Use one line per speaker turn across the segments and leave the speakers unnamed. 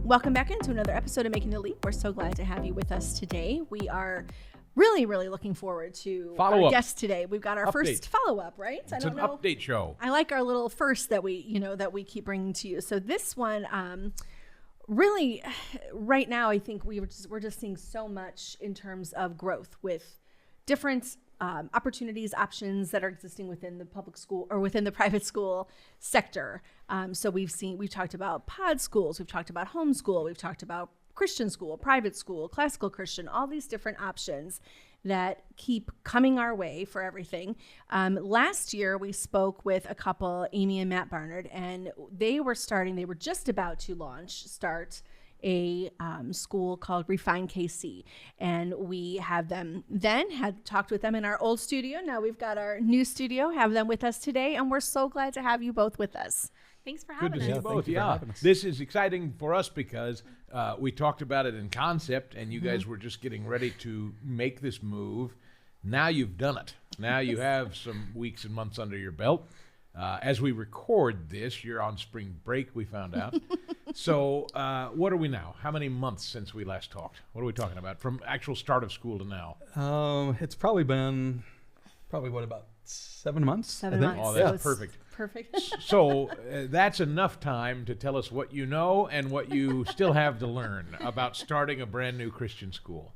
Welcome back into another episode of Making the Leap. We're so glad to have you with us today. We are really, really looking forward to our guest today. We've got our first follow-up, right?
It's an update show.
I like our little first that we keep bringing to you. So this one, really, right now, I think we're just seeing so much in terms of growth with different opportunities, options that are existing within the public school or within the private school sector. So we've talked about pod schools, we've talked about homeschool, we've talked about Christian school, private school, classical Christian, all these different options that keep coming our way for everything. Last year, we spoke with a couple, Amy and Matt Barnard, and they were just about to start a school called Refine KC. And we had talked with them in our old studio. Now we've got our new studio, have them with us today, and we're so glad to have you both with us.
Thanks for having us.
Good to see you both. Yeah, this is exciting for us because we talked about it in concept, and you guys were just getting ready to make this move. Now you've done it. Now you have some weeks and months under your belt. As we record this, you're on spring break, we found out. So what are we now? How many months since we last talked? What are we talking about from actual start of school to now?
It's probably been about 7 months?
7 months.
Oh, that's perfect.
Perfect.
So that's enough time to tell us what you know and what you still have to learn about starting a brand new Christian school.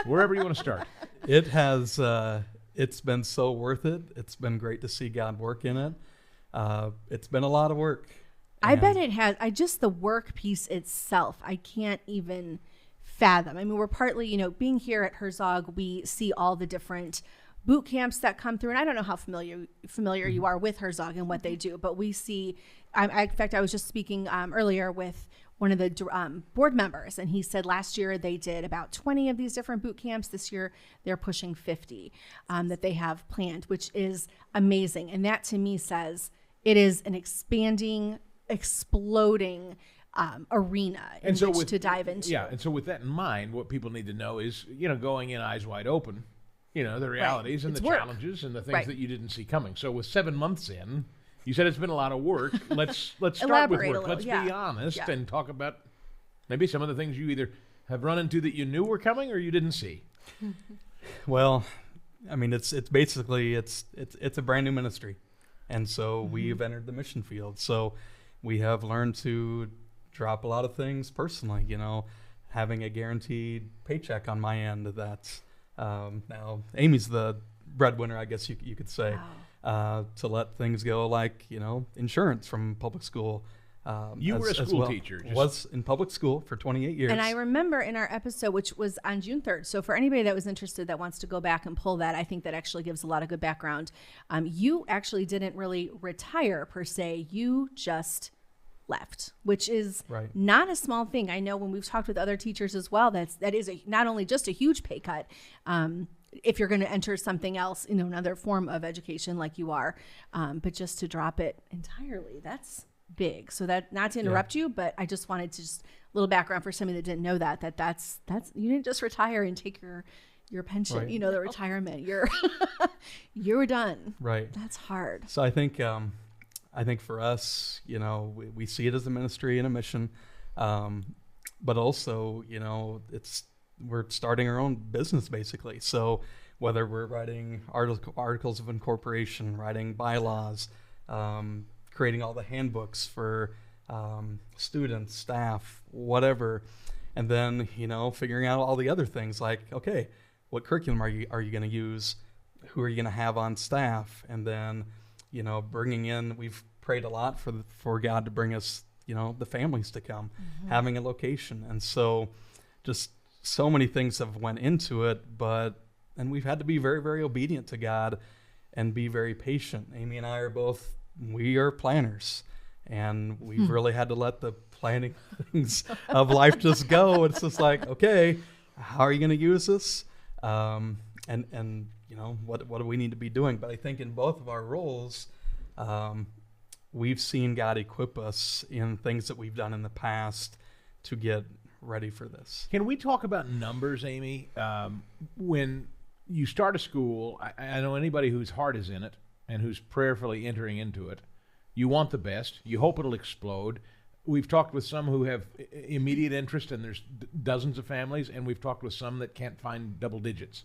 Wherever you want to start.
It has, it's been so worth it. It's been great to see God work in it. It's been a lot of work.
I bet it has. The work piece itself, I can't even fathom. I mean, we're partly, being here at Herzog, we see all the different boot camps that come through, and I don't know how familiar you are with Herzog and what they do, but we see, in fact, I was just speaking earlier with one of the board members, and he said last year they did about 20 of these different boot camps. This year they're pushing 50 that they have planned, which is amazing. And that to me says it is an exploding arena to dive into.
Yeah, and so with that in mind, what people need to know is, going in eyes wide open, the realities and the challenges and the things that you didn't see coming. So with 7 months in, you said it's been a lot of work. Let's start with work. Let's be honest and talk about maybe some of the things you either have run into that you knew were coming or you didn't see.
Well, I mean, it's basically it's a brand new ministry, and so we've entered the mission field. So we have learned to drop a lot of things personally. Having a guaranteed paycheck on my end. That's now Amy's the breadwinner, I guess you could say.
Wow.
To let things go like, insurance from public school.
You were a school teacher.
Was in public school for 28 years.
And I remember in our episode, which was on June 3rd, so for anybody that was interested that wants to go back and pull that, I think that actually gives a lot of good background. You actually didn't really retire per se. You just left, which is not a small thing. I know when we've talked with other teachers as well, that is not only just a huge pay cut, if you're going to enter something else, another form of education like you are, but just to drop it entirely, that's big. So that, not to interrupt you, but I just wanted to just a little background for somebody that didn't know that's you didn't just retire and take your pension, the retirement, you're done. Right. That's hard.
So I think for us, we see it as a ministry and a mission, but also, we're starting our own business basically. So whether we're writing articles of incorporation, writing bylaws, creating all the handbooks for students, staff, whatever, and then figuring out all the other things like, okay, what curriculum are you going to use? Who are you going to have on staff? And then bringing in, we've prayed a lot for God to bring us the families to come, having a location, and so just so many things have went into it, and we've had to be very, very obedient to God and be very patient. Amy and I we are planners, and we've really had to let the planning things of life just go. It's just like, okay, how are you going to use this? And what do we need to be doing? But I think in both of our roles, we've seen God equip us in things that we've done in the past to get ready for this.
Can we talk about numbers, Amy? When you start a school, I know anybody whose heart is in it and who's prayerfully entering into it, you want the best. You hope it'll explode. we've talked with some who have immediate interest, and there's dozens of families, and we've talked with some that can't find double digits.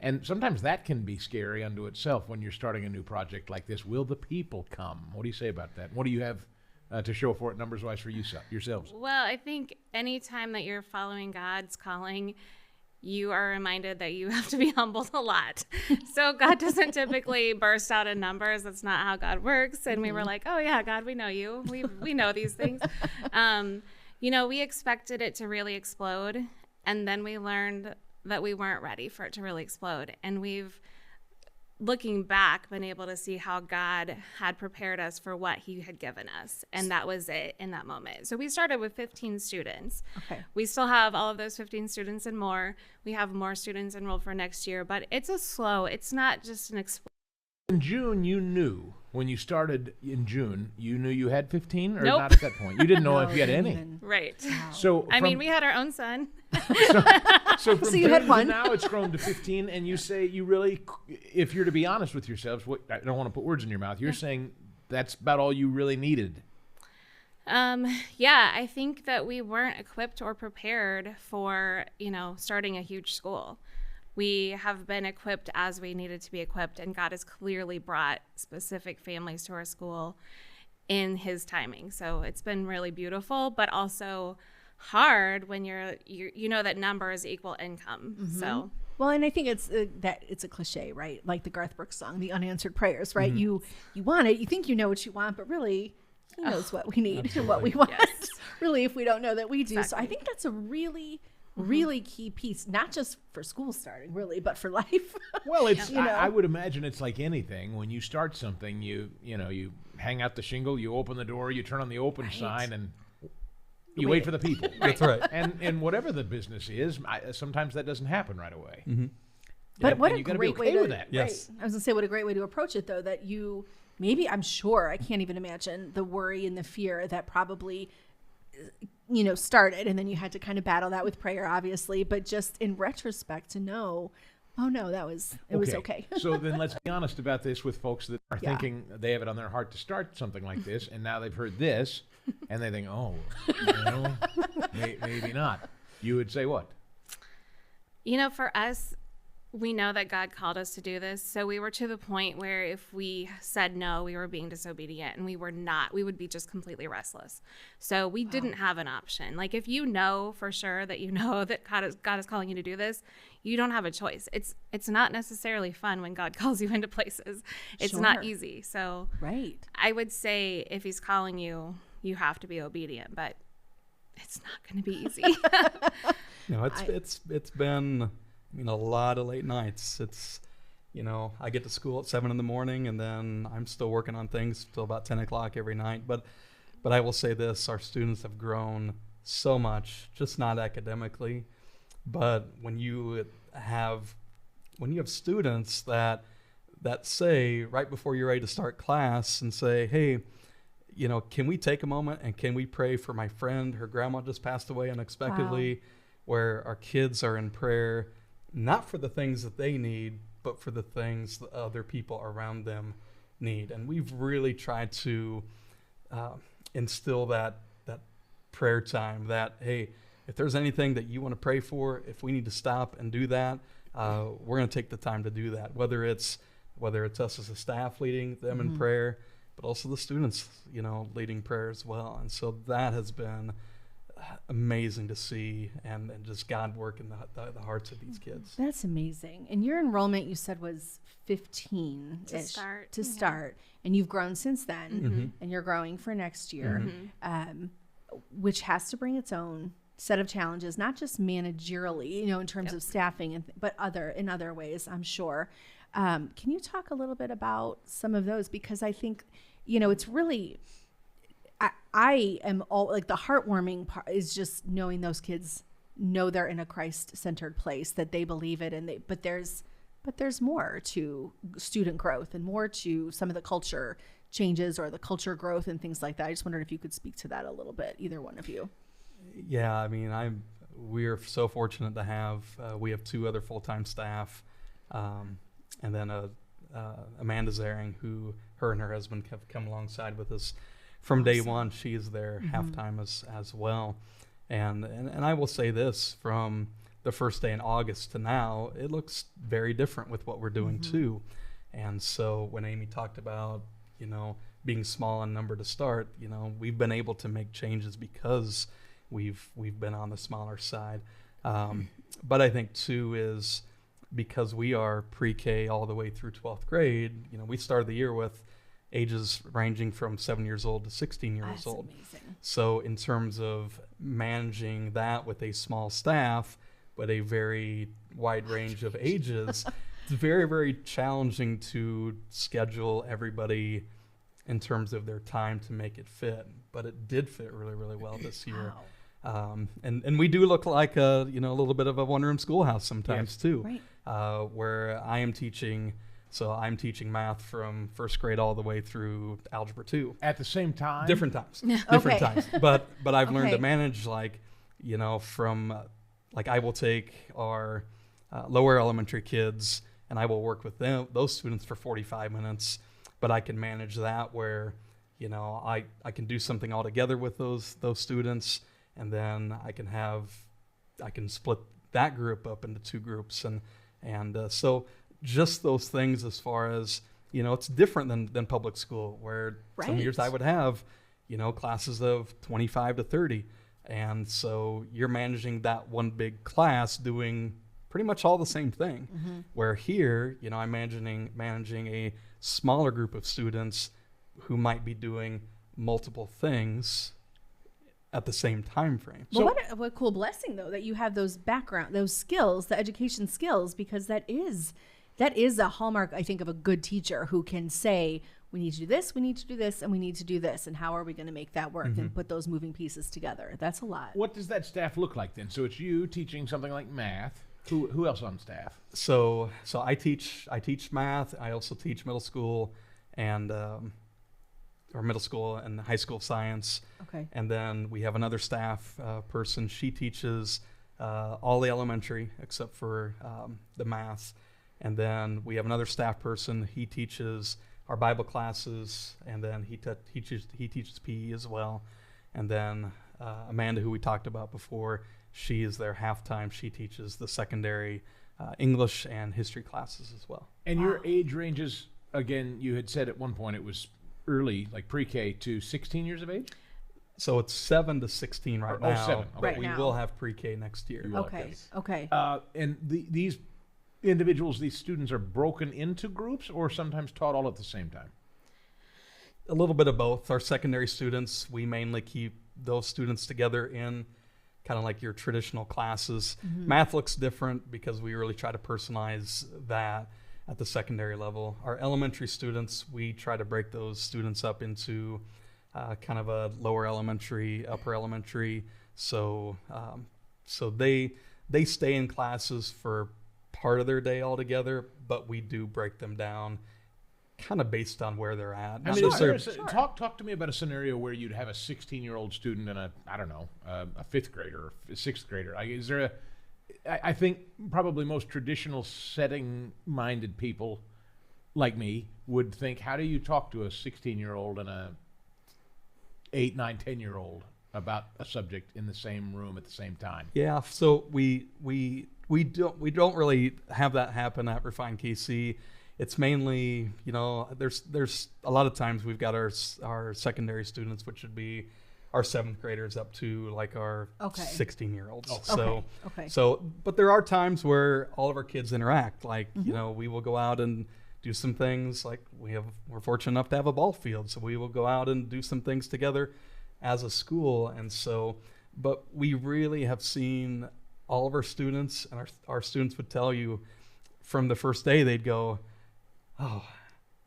And sometimes that can be scary unto itself when you're starting a new project like this. Will the people come? What do you say about that? What do you have to show for it numbers-wise for yourselves?
Well, I think anytime that you're following God's calling, you are reminded that you have to be humbled a lot. So God doesn't typically burst out in numbers. That's not how God works. And we were like, oh yeah, God, we know you. We know these things. We expected it to really explode. And then we learned that we weren't ready for it to really explode. And we've, looking back, been able to see how God had prepared us for what he had given us. And that was it in that moment. So we started with 15 students.
Okay.
We still have all of those 15 students and more. We have more students enrolled for next year, but it's it's not just an explosion.
In June, you knew, when you started in June, you knew you had 15, or
Nope.
not at that point? You didn't know if you had any.
Right.
So
We had our own son.
So from
So you had
June to
one.
now it's grown to 15, and you say you really, if you're to be honest with yourselves, I don't want to put words in your mouth, you're saying that's about all you really needed.
Yeah, I think that we weren't equipped or prepared for, starting a huge school. We have been equipped as we needed to be equipped, and God has clearly brought specific families to our school in his timing. So it's been really beautiful, but also hard when you know that numbers equal income.
Mm-hmm.
So
Well, and I think it's it's a cliche, right? Like the Garth Brooks song, "The Unanswered Prayers," right? You want it, you think you know what you want, but really, he knows what we need and what we want.
Yes.
Really, if we don't know that we do. So
Exactly.
I think that's a really key piece, not just for school starting, really, but for life.
Well, it's
You know?
I would imagine it's like anything. When you start something, you hang out the shingle, you open the door, you turn on the open sign, and you wait for the people.
That's right.
And whatever the business is, sometimes that doesn't happen right away.
Mm-hmm.
But
And
what a
you gotta
great
be okay
way to
with that.
Yes.
Right. I was gonna say, what a great way to approach it, though. That you maybe, I'm sure, I can't even imagine the worry and the fear that probably started, and then you had to kind of battle that with prayer, obviously. But just in retrospect, to know, oh no, it was okay.
So then let's be honest about this with folks that are
Yeah.
thinking they have it on their heart to start something like this, and now they've heard this, and they think, oh, maybe not. You would say what?
For us, we know that God called us to do this. So we were to the point where if we said no, we were being disobedient, and we were not. We would be just completely restless. So we didn't have an option. Like, if you know for sure that that God is calling you to do this, you don't have a choice. It's not necessarily fun when God calls you into places. It's not
Sure.
easy. So
Right.
I would say if he's calling you, you have to be obedient, but it's not going to be easy.
No, it's been a lot of late nights. It's I get to school at 7 a.m, and then I'm still working on things till about 10 o'clock every night. But I will say this: our students have grown so much, just not academically, but when you have students that say right before you're ready to start class and say, hey, can we take a moment and can we pray for my friend? Her grandma just passed away unexpectedly.
Wow.
Where our kids are in prayer, not for the things that they need, but for the things that other people around them need. And we've really tried to instill that prayer time, that, hey, if there's anything that you want to pray for, if we need to stop and do that, we're going to take the time to do that, whether it's us as a staff leading them in prayer, but also the students, leading prayer as well. And so that has been amazing to see, and just God work in the hearts of these kids.
That's amazing. And your enrollment, you said, was 15
To start,
To
yeah.
start, and you've grown since then, and you're growing for next year, which has to bring its own set of challenges, not just managerially, in terms of staffing, but in other ways, I'm sure. Can you talk a little bit about some of those? Because I think, it's really, I am all like, the heartwarming part is just knowing those kids know they're in a Christ-centered place, that they believe it, but there's more to student growth and more to some of the culture changes or the culture growth and things like that. I just wondered if you could speak to that a little bit, either one of you.
Yeah, we're so fortunate to have, we have 2 other full-time staff, and then Amanda Zaring, who her and her husband have come alongside with us from day one, she is there halftime as well. And I will say this, from the first day in August to now, it looks very different with what we're doing too. And so when Amy talked about, being small in number to start, we've been able to make changes because we've been on the smaller side. But I think too is because we are pre-K all the way through 12th grade, we started the year with ages ranging from 7 years old to 16 years old.
Amazing.
So in terms of managing that with a small staff, but a very wide range of ages, it's very, very challenging to schedule everybody in terms of their time to make it fit. But it did fit really, really well this year.
Wow.
And we do look like a little bit of a one-room schoolhouse sometimes too,
Right.
where I'm teaching math from first grade all the way through algebra 2.
At the same time?
Different times.
Okay.
times. But I've learned to
Okay.
manage from I will take our lower elementary kids and I will work with those students for 45 minutes, but I can manage that where, I can do something all together with those students, and then I can split that group up into 2 groups. And so just those things as far as, it's different than public school, where some
Right.
years I would have, classes of 25 to 30. And so you're managing that one big class doing pretty much all the same thing. Where here, I'm managing a smaller group of students who might be doing multiple things at the same time frame.
Well, what a cool blessing, though, that you have those those skills, the education skills, because that is a hallmark, I think, of a good teacher who can say, we need to do this, we need to do this, and we need to do this, and how are we going to make that work and put those moving pieces together? That's a lot.
What does that staff look like then? So it's you teaching something like math. Who else on staff?
So I teach math. I also teach middle school and middle school and high school science.
Okay.
And then we have another staff person. She teaches all the elementary except for the math. And then we have another staff person. He teaches our Bible classes, and then he teaches PE as well. And then Amanda, who we talked about before, she is there halftime. She teaches the secondary English and history classes as well.
And your age ranges, again, you had said at one point it was early, like pre-K to 16 years of age?
So it's 7 to 16 right now.
7. Okay.
But
Right
we
now.
will have pre-K next year.
You will.
Okay. Okay.
And these individuals, these students are broken into groups or sometimes taught all at the same time?
A little bit of both. Our secondary students, we mainly keep those students together in kind of like your traditional classes. Math looks different because we really try to personalize that at the secondary level. Our elementary students, we try to break those students up into kind of a lower elementary, upper elementary. So they stay in classes for part of their day altogether, but we do break them down kind of based on where they're at.
I mean, is there talk to me about a scenario where you'd have a 16-year-old student and a 5th grader or a 6th grader. Is there I think probably most traditional setting-minded people like me would think, how do you talk to a 16-year-old and a 8, 9, 10-year-old about a subject in the same room at the same time?
Yeah, so we don't really have that happen at Refine KC. It's mainly, there's a lot of times we've got our secondary students, which would be our 7th graders up to like our 16-year-olds. But there are times where all of our kids interact. Like, we will go out and do some things. Like we're fortunate enough to have a ball field, so we will go out and do some things together as a school. And so, but we really have seen all of our students, and our students would tell you from the first day, they'd go, oh,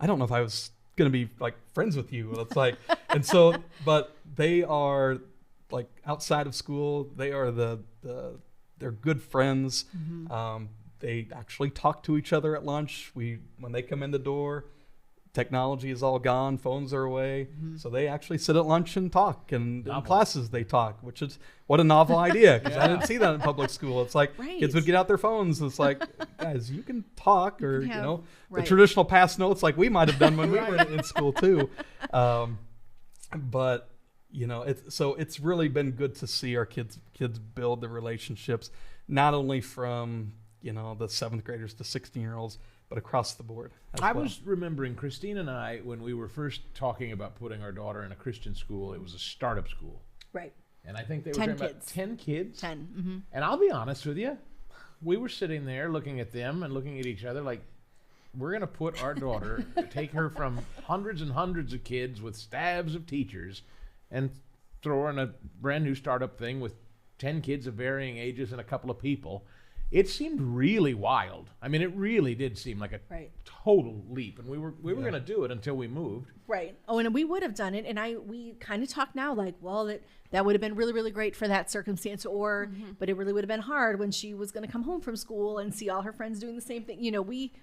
I don't know if I was going to be like friends with you. It's like, and so, but they are like outside of school, they are they're good friends. They actually talk to each other at lunch. When they come in the door, technology is all gone, phones are away. So they actually sit at lunch and talk, and in classes they talk, which is what a novel idea, because I didn't see that in public school. It's like kids would get out their phones, and it's like, guys, you can talk, or the traditional pass notes like we might have done when we were in school too. but it's really been good to see our kids build the relationships, not only from the 7th graders to 16-year-olds, but across the board.
I was remembering Christine and I, when we were first talking about putting our daughter in a Christian school, it was a startup school.
Right.
And I think they were
10
talking about
kids.
10 kids.
10. Mm-hmm.
And I'll be honest with you, we were sitting there looking at them and looking at each other like, we're going to put our daughter, take her from hundreds and hundreds of kids with staffs of teachers and throw her in a brand new startup thing with 10 kids of varying ages and a couple of people. It seemed really wild. I mean, it really did seem like a total leap, and we were going to do it until we moved.
Right. Oh, and we would have done it, and we kind of talk now like, well, that would have been really, really great for that circumstance, or but it really would have been hard when she was going to come home from school and see all her friends doing the same thing.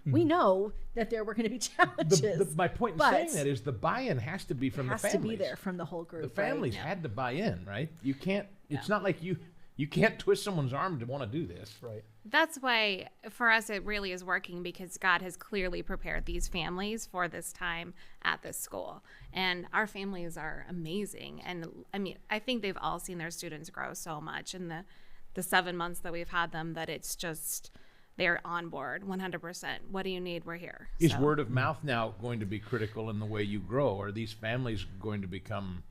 We know that there were going to be challenges.
My point in saying that is the buy-in has to be from the families.
Has to be there from the whole group.
The families had to buy in, right? You can't. It's not like you can't twist someone's arm to want to do this.
Right.
That's why for us it really is working, because God has clearly prepared these families for this time at this school. And our families are amazing. And I mean, I think they've all seen their students grow so much in the 7 months that we've had them, that it's just, they're on board 100%. What do you need? We're here.
Is word of mouth now going to be critical in the way you grow? Are these families going to become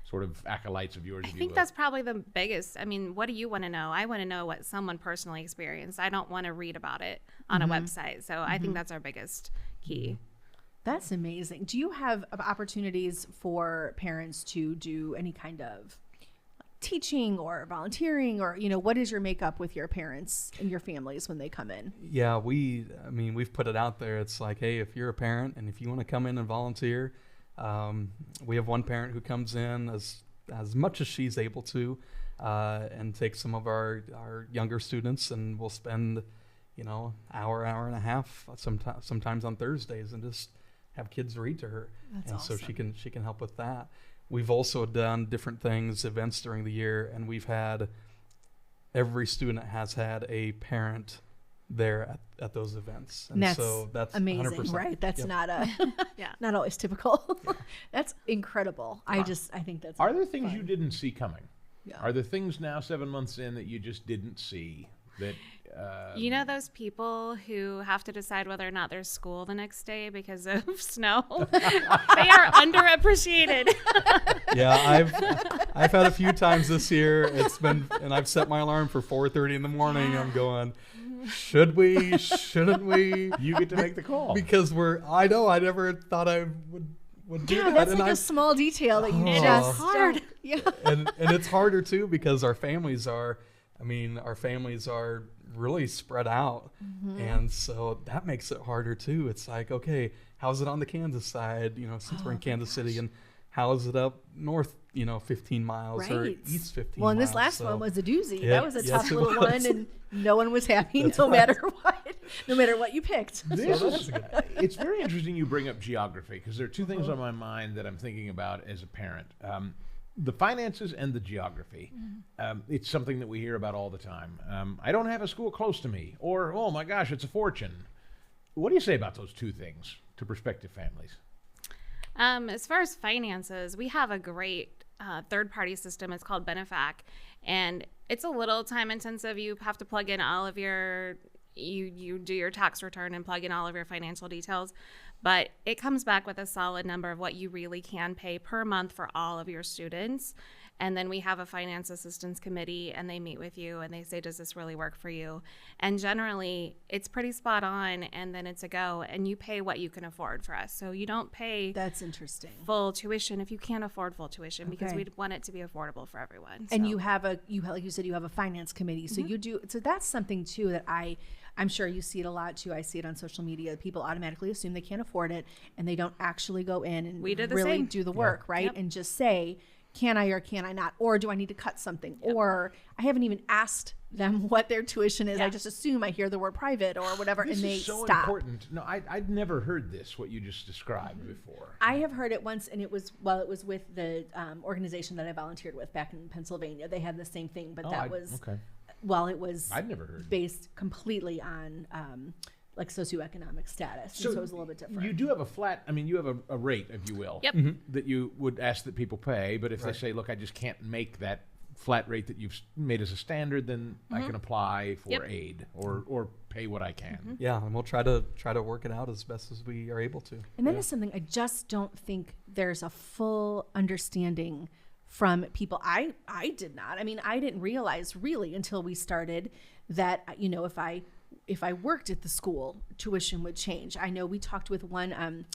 sort of acolytes of yours?
I think that's probably the biggest. I mean, what do you want to know? I want to know what someone personally experienced. I don't want to read about it on a website. So I think that's our biggest key.
That's amazing. Do you have opportunities for parents to do any kind of teaching or volunteering, or what is your makeup with your parents and your families when they come in?
Yeah, we've put it out there. It's like, hey, if you're a parent and if you want to come in and volunteer, we have one parent who comes in as much as she's able to, and takes some of our younger students, and we'll spend, hour and a half, sometimes on Thursdays, and just have kids read to her.
That's
and
awesome.
So she can help with that. We've also done different things, events during the year, and we've had, every student has had a parent there at those events, and so that's
amazing,
100%.
right? That's not
Yeah.
not always typical. That's incredible. I think that's.
Are there things you didn't see coming?
Yeah.
Are there things now 7 months in that you just didn't see that?
Those people who have to decide whether or not there's school the next day because of snow, they are underappreciated.
Yeah, I've had a few times this year. And I've set my alarm for 4:30 in the morning. I'm going, should we? Shouldn't we?
You get to make the call.
Because I never thought I would do that.
That's
and
like a small detail that you
It
just
is
hard.
Yeah.
and it's harder too, because our families are really spread out, and so that makes it harder too. It's like, okay, how's it on the Kansas side, since we're in Kansas City, and how is it up north, 15 miles or east 15 miles?
Well, and this last one was a doozy.
Yeah,
That was a
yes,
tough
it
little
was.
one, and no one was happy
That's
no
right.
matter what you picked.
It's very interesting you bring up geography, because there are two things on my mind that I'm thinking about as a parent. The finances and the geography. It's something that we hear about all the time. I don't have a school close to me, or, oh my gosh, it's a fortune. What do you say about those two things to prospective families?
As far as finances, we have a great third-party system. It's called Benefac, and it's a little time intensive. You have to plug in all of you do your tax return and plug in all of your financial details, but it comes back with a solid number of what you really can pay per month for all of your students. And then we have a finance assistance committee, and they meet with you and they say, does this really work for you? And generally it's pretty spot on, and then it's a go, and you pay what you can afford for us. So you don't pay
That's interesting.
full tuition if you can't afford full tuition, because
Okay.
we want it to be affordable for everyone.
And
So-
you have like you said, you have a finance committee. So you do. So that's something too that I'm sure you see it a lot too. I see it on social media. People automatically assume they can't afford it, and they don't actually go in and
We did the
really
same.
do the work, right?
Yep.
And just say, can I or can I not? Or do I need to cut something? Or I haven't even asked them what their tuition is.
Yeah.
I just assume I hear the word private or whatever,
This
and they
is so
stop.
important. No, I'd never heard this, what you just described before.
I have heard it once, and it was with the organization that I volunteered with back in Pennsylvania. They had the same thing, but it was
okay.
well, it was
I'd never heard.
based completely on like socioeconomic status. So it was a little bit different.
You do have a flat, you have a rate, if you will,
Yep.
that you would ask that people pay. But if they say, look, I just can't make that flat rate that you've made as a standard, then I can apply for aid or pay what I can.
Yeah, and we'll try to work it out as best as we are able to.
And that is something I just don't think there's a full understanding from people. I did not. I didn't realize really until we started that, if I worked at the school, tuition would change. I know we talked with one,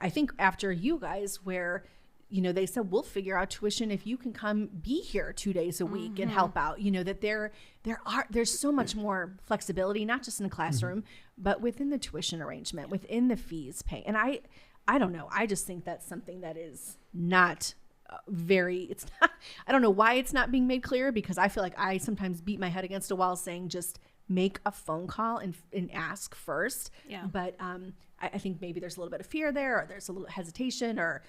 I think after you guys, where, they said, we'll figure out tuition if you can come be here 2 days a week and help out. That there's so much more flexibility, not just in the classroom, but within the tuition arrangement, within the fees pay. And I don't know. I just think that's something that is not it's not, I don't know why it's not being made clear, because I feel like I sometimes beat my head against a wall saying, just make a phone call and ask first.
Yeah.
But I think maybe there's a little bit of fear there, or there's a little hesitation, or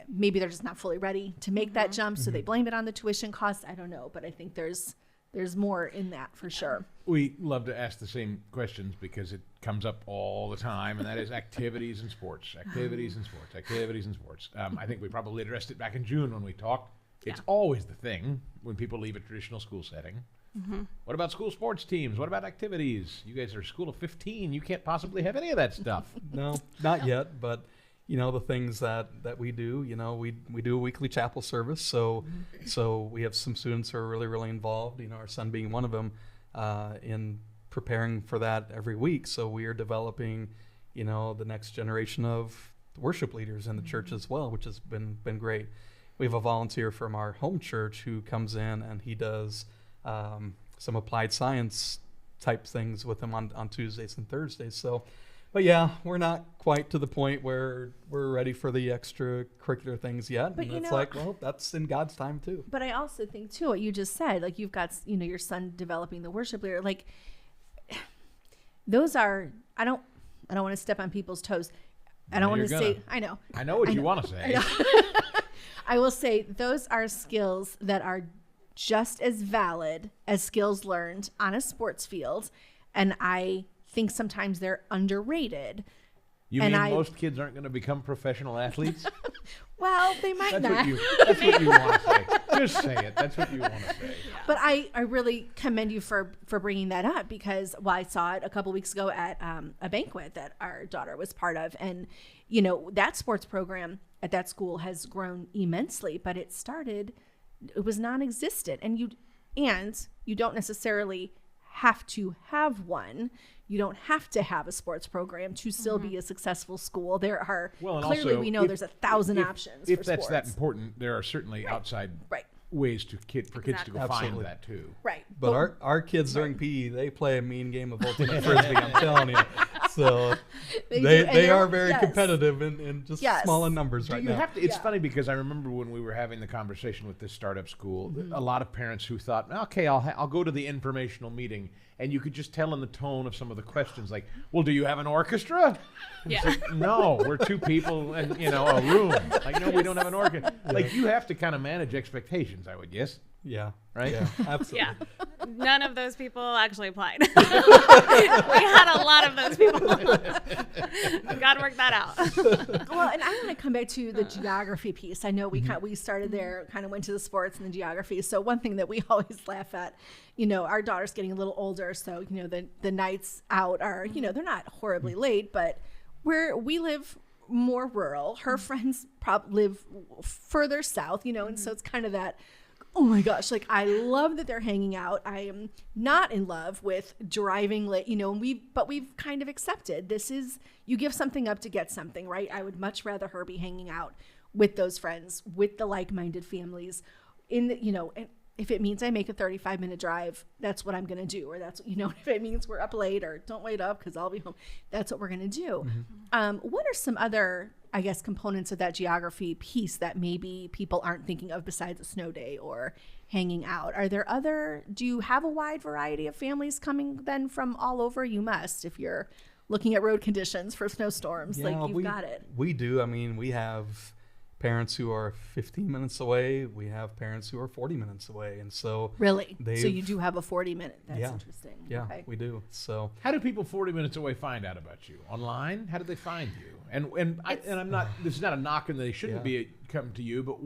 maybe they're just not fully ready to make that jump. So they blame it on the tuition cost. I don't know, but I think there's more in that for sure.
We love to ask the same questions because it comes up all the time, and that is activities and sports, activities and sports, activities and sports. I think we probably addressed it back in June when we talked. It's always the thing when people leave a traditional school setting. What about school sports teams? What about activities? You guys are a school of 15. You can't possibly have any of that stuff.
No, not yet, but the things that we do, we do a weekly chapel service. So we have some students who are really, really involved, our son being one of them, in preparing for that every week. So we are developing, the next generation of worship leaders in the church as well, which has been great. We have a volunteer from our home church who comes in and he does some applied science type things with them on Tuesdays and Thursdays. So, but yeah, we're not quite to the point where we're ready for the extracurricular things yet.
But
and it's like, well, that's in God's time too.
But I also think too, what you just said, like you've got, your son developing the worship leader, like those are, I don't want to step on people's toes. I don't want to say, I know
what you want to say.
I will say those are skills that are just as valid as skills learned on a sports field. And I think sometimes they're underrated.
You mean most kids aren't going to become professional athletes?
Well, they might not.
That's what you want to say. Just say it. That's what you want to say.
Yeah. But I really commend you for bringing that up, because I saw it a couple weeks ago at a banquet that our daughter was part of. And, that sports program at that school has grown immensely, but it was non-existent. And you don't necessarily have to have one. You don't have to have a sports program to still be a successful school. There are clearly, we know there's 1,000 options.
If that's that important, there are certainly outside ways for kids to go find that too.
Right.
But our kids during PE, they play a mean game of ultimate frisbee. I'm telling you. So they are very competitive in just small in numbers right now.
It's funny because I remember when we were having the conversation with this startup school, a lot of parents who thought, okay, I'll go to the informational meeting, and you could just tell in the tone of some of the questions, like, well, do you have an orchestra?
Yeah.
Like, no, we're 2 people and a room. Like, no, we don't have an orchestra. Like, you have to kind of manage expectations, I would guess.
Yeah.
Right?
Yeah, absolutely.
Yeah. None of those people actually applied. We had a lot of those people. God worked that out.
Well, and I want to come back to the geography piece. I know we started there, kind of went to the sports and the geography. So one thing that we always laugh at, our daughter's getting a little older. So, the nights out are, they're not horribly late, but we live more rural. Her friends live further south, and so it's kind of that, oh my gosh, like I love that they're hanging out. I am not in love with driving late, and we've kind of accepted this is, you give something up to get something, right? I would much rather her be hanging out with those friends, with the like-minded families and if it means I make a 35-minute drive, that's what I'm going to do. Or that's, if it means we're up late or don't wait up because I'll be home, that's what we're going to do. What are some other, I guess, components of that geography piece that maybe people aren't thinking of besides a snow day or hanging out? Do you have a wide variety of families coming then from all over? You must, if you're looking at road conditions for snowstorms, you've got it.
We do. I mean, we have parents who are 15 minutes away. We have parents who are 40 minutes away. And so
Really? So
they've-
you do have a 40-minute. That's
Yeah.
interesting.
yeah,
Okay.
we do. So
How do people 40 minutes away find out about you? Online? How do they find you? And I'm not. This is not a knock, and they shouldn't
Yeah.
come to you. But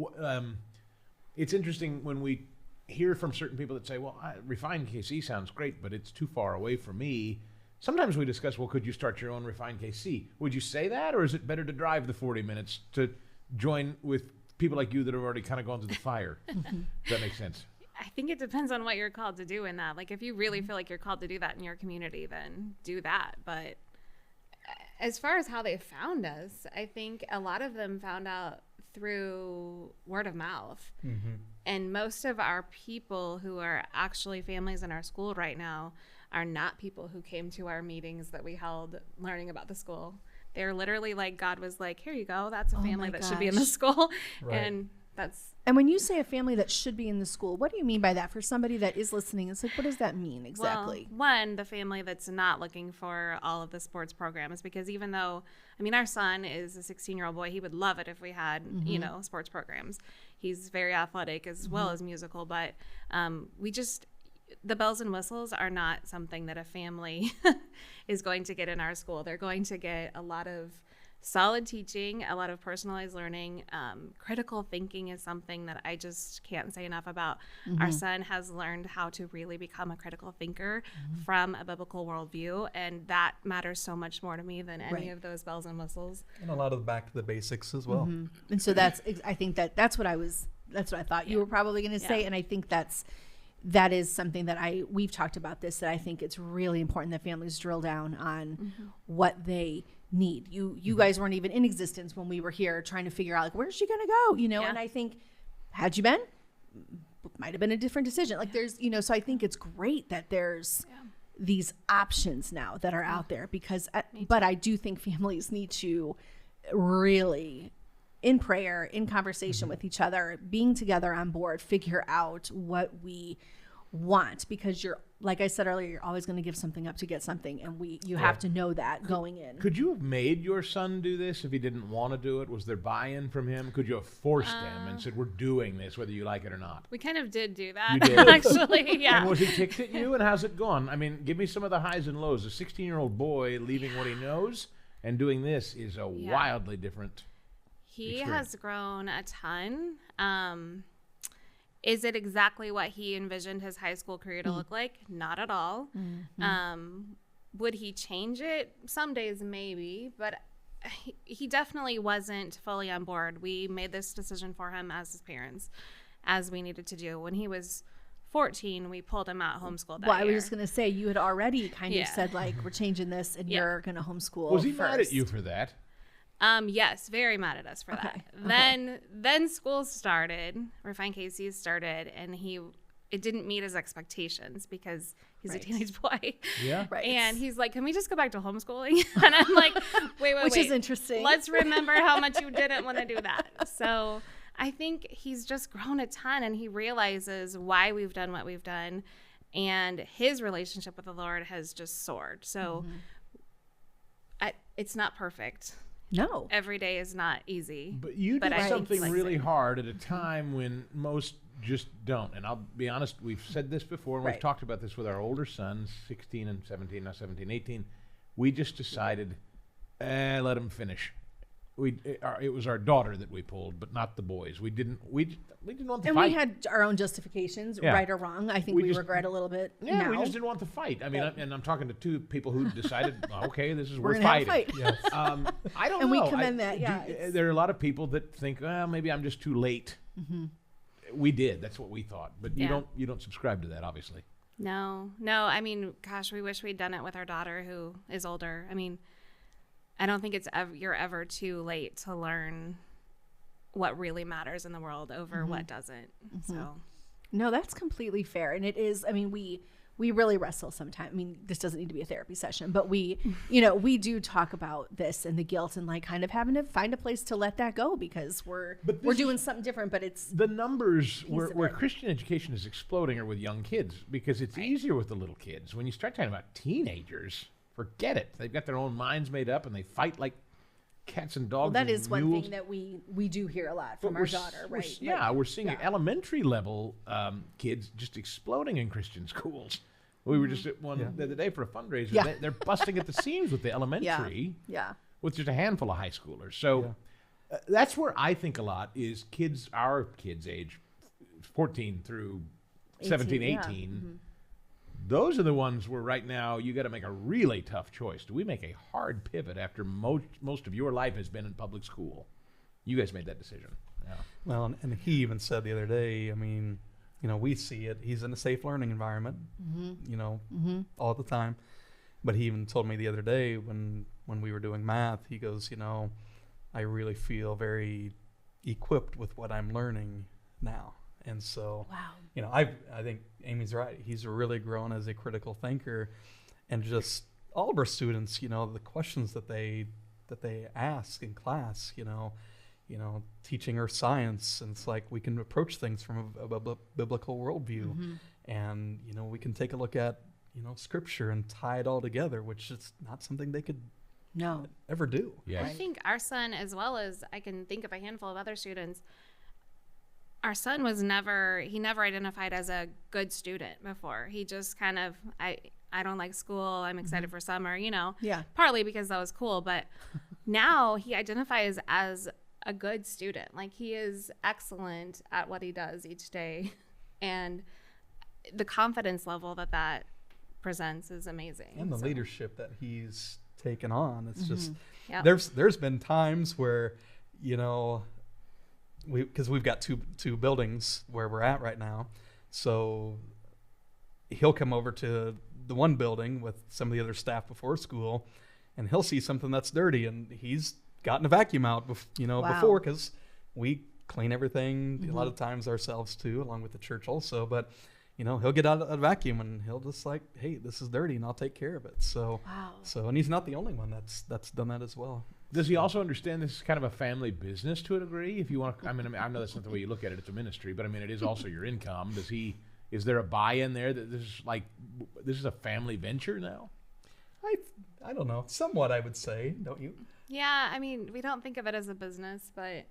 it's interesting when we hear from certain people that say, "Well, Refined KC sounds great, but it's too far away for me." Sometimes we discuss, "Well, could you start your own Refined KC?" Would you say that, or is it better to drive the 40 minutes to join with people like you that have already kind of gone through the fire? Does that make sense?
I think it depends on what you're called to do in that. Like, if you really feel like you're called to do that in your community, then do that. But as far as how they found us, I think a lot of them found out through word of mouth. And most of our people who are actually families in our school right now are not people who came to our meetings that we held learning about the school. They're literally like, God was like, here you go. That's a family that should be in the school.
Right.
And that's...
And when you say a family that should be in the school, what do you mean by that? For somebody that is listening, it's like, what does that mean exactly?
Well, one, the family that's not looking for all of the sports programs, because even though, I mean, our son is a 16-year-old boy, he would love it if we had, you know, sports programs. He's very athletic as well as musical, but the bells and whistles are not something that a family is going to get in our school. They're going to get a lot of solid teaching, a lot of personalized learning. Critical thinking is something that I just can't say enough about. Our son has learned how to really become a critical thinker from a biblical worldview, and that matters so much more to me than any of those bells and whistles.
and a lot of back to the basics as well.
And so I think that's what I thought you were probably going to say.
Yeah.
And I think that is something that we've talked about this, that I think it's really important that families drill down on what they need. You guys weren't even in existence when we were here trying to figure out, like, where's she going to go? You know,
Yeah.
and I think, had you been, might have been a different decision. Like there's, you know, so I think it's great that there's these options now that are out there, because, but I do think families need to really, in prayer, in conversation with each other, being together on board, figure out what we want, because you're, like I said earlier, you're always going to give something up to get something, and you have to know that going in.
Could you have made your son do this if he didn't want to do it? Was there buy-in from him? Could you have forced him and said, we're doing this, whether you like it or not?
We kind of did do that,
You did?
actually, yeah.
And was he ticked at you, and how's it gone? I mean, give me some of the highs and lows. A 16-year-old boy leaving what he knows and doing this is a wildly different
He
experience.
has grown a ton. Is it exactly what he envisioned his high school career to look like? Not at all. Would he change it? Some days maybe, but he definitely wasn't fully on board. We made this decision for him as his parents, as we needed to do. When he was 14, we pulled him out homeschooled that
Well, I was
year.
just going to say, you had already kind of
Yeah.
said, like, we're changing this, and you're going to homeschool
Was he
first.
mad at you for that?
Yes, very mad at us for that. Then school started, Refined KC started, and it didn't meet his expectations because he's a teenage boy.
Yeah.
Right.
And he's like, can we just go back to homeschooling? And I'm like, wait.
Which is interesting.
Let's remember how much you didn't want to do that. So I think he's just grown a ton, and he realizes why we've done what we've done, and his relationship with the Lord has just soared. So it's not perfect.
No.
Every day is not easy.
But you
But
did
I think
something
like-
really hard at a time when most just don't. And I'll be honest, we've said this before, and we've
Right.
talked about this with our older sons, 16 and 17, now 17, 18. We just decided, let them finish. It was our daughter that we pulled, but not the boys. We didn't want the
And
fight.
we had our own justifications,
Yeah.
right or wrong. I think
We
we
just-
regret a little bit
Yeah,
now.
we just didn't want the fight. I mean, and I'm talking to two people who decided, okay, this is
We're
worth
going to
fighting.
have a fight.
Yes.
I don't
And
know.
we commend that, yeah, it's-
There are a lot of people that think, well, maybe I'm just too late. We did. That's what we thought. But you
Yeah.
don't subscribe to that, obviously.
No. I mean, gosh, we wish we'd done it with our daughter who is older. I mean, I don't think you're ever too late to learn what really matters in the world over what doesn't. So
No, that's completely fair. And it is, I mean, we really wrestle sometimes. I mean, this doesn't need to be a therapy session, but we do talk about this and the guilt and like kind of having to find a place to let that go, because we're doing something different, but it's
The numbers
of
where
it.
Christian education is exploding are with young kids, because it's easier with the little kids. When you start talking about teenagers, forget it. They've got their own minds made up, and they fight like cats and
Well,
dogs.
that
and
is one
mules.
thing that we do hear a lot
But
from our daughter, right?
We're seeing
yeah.
elementary level kids just exploding in Christian schools. We were just at one the other day for a fundraiser.
Yeah.
They're busting at the seams with the elementary,
Yeah.
with just a handful of high schoolers. So that's where I think a lot is kids, our kids' age, 14 through 17, 18.
Mm-hmm.
Those are the ones where right now you got to make a really tough choice. Do we make a hard pivot after most of your life has been in public school? You guys made that decision. Yeah.
Well, and he even said the other day, I mean, you know, we see it. He's in a safe learning environment, you know, all the time. But he even told me the other day when we were doing math, he goes, you know, I really feel very equipped with what I'm learning now. And so,
Wow.
you know, I think Amy's right. He's really grown as a critical thinker, and just all of our students, you know, the questions that they ask in class, you know, teaching her science, and it's like we can approach things from a biblical worldview, and you know, we can take a look at, you know, scripture and tie it all together, which is not something they could ever do.
Yes.
I think our son, as well as I can think of a handful of other students, our son never identified as a good student before. He just kind of, I don't like school. I'm excited for summer, you know.
Yeah.
Partly because that was cool, but now he identifies as a good student. Like, he is excellent at what he does each day, and the confidence level that presents is amazing.
And the leadership that he's taken on, it's just
Yep.
there's been times where, you know, because we've got two buildings where we're at right now, so he'll come over to the one building with some of the other staff before school, and he'll see something that's dirty, and he's gotten a vacuum out, before, because we clean everything a lot of times ourselves too, along with the church also. But you know, he'll get out a vacuum and he'll just like, hey, this is dirty, and I'll take care of it. So, and he's not the only one that's done that as well.
Does he also understand this is kind of a family business to a degree? If you want to, I know that's not the way you look at it. It's a ministry, but I mean, it is also your income. Is there a buy-in there that this is a family venture now?
I don't know. Somewhat, I would say, don't you?
Yeah, I mean, we don't think of it as a business, but